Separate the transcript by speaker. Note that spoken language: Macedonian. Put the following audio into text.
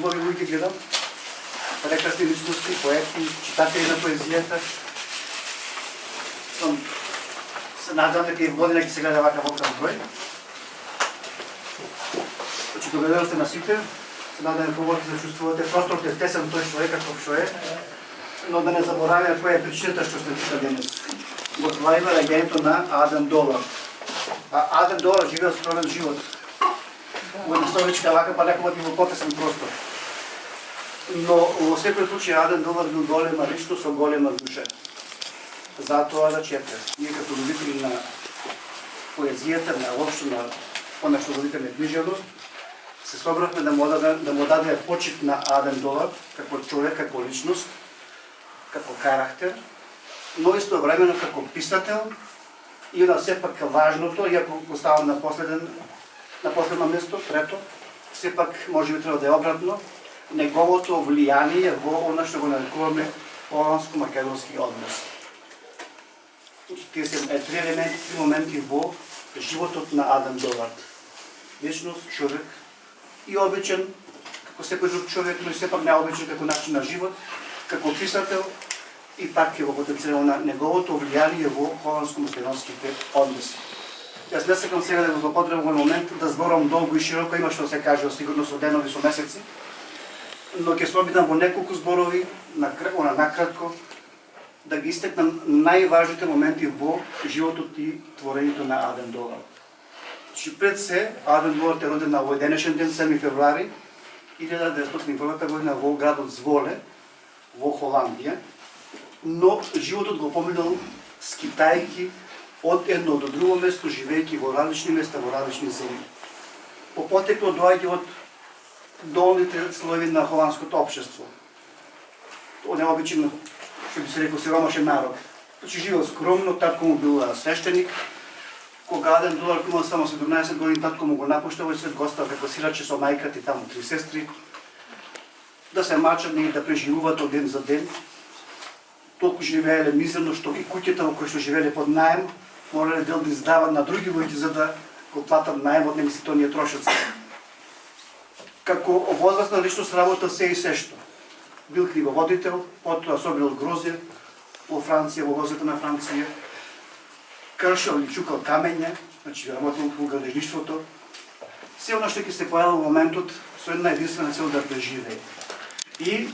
Speaker 1: убави луѓе гледам, прекрасни личности, поети, читатели на поезијата. Се надам дека и в година ќе се гледа вака голем број. Значи, добре сте на сите, се надам дека убаво се чувствувате, просторот е тесен тој што е каков што е, но да не забораваме која е причината што сте тука денес. Го това има легендето на Аден Долар. А Аден Долар живеел скромен живот. Во една столичка вака, па некој пати во потесен простор. Но во секој случај Аден Долар бил голема личност со голема душа. Затоа да чете. Ние като любители на поезијата, на воопшто на она што водителне книжевност, се собравме да му даде почит на Аден Долар како човек, како личност, како карактер, но истовремено како писател и на сепак важното, иако го ставам на последно место, трето, сепак може би треба да е обратно, неговото влијание во она што го нарекуваме холандско-македонски однос. Тие се три елементи, три моменти во животот на Аден Долар. Личност, човек и обичен, како секој друг човек, но и сепак необичен како начин на живот, како писател и пак ќе го потенцирам на неговото влијание во холандско-македонските односи. Јас не сакам сега да го злоупотребам во момент да зборам долго и широко, има што се каже сигурно со денови, со месеци, но ќе се обидам во неколку зборови, накратко, да ги истекнам најважните моменти во животот и творењето на Аден Долар. Пред се, Аден Долар е роден на овој денешен ден, 7 февруари 1901 година во градот Зволе, во Холандија, но животот го поминал скитајки од едно до друго место, живејќи во различни места, во различни земји. По потекло доаѓа од долните слоеви на холандското општество. Тоа необичен, што би се рекол, сиромашен народ. Значи живеел скромно, татко му бил свештеник. Кога Аден Долар имал само 17 години, татко му го напушта овој свет, го остава како сираче со мајката и таму 3 сестри. Да се мачат и да преживуваат од ден за ден. Толку живееле мизерно што и куќата во кој што живееле под наем, морале дел да издават на други луѓе за да го платат наемот, не мисли тоа трошоци. Како возрастна личност работел се и сешто. Бил книговодител, потоа собирал грозе во Франција, во лозите на Франција, кршел или чукал камења, значи работел во градежништвото. Се оно што ќе се појавило во моментот со една единствена цел да преживее. И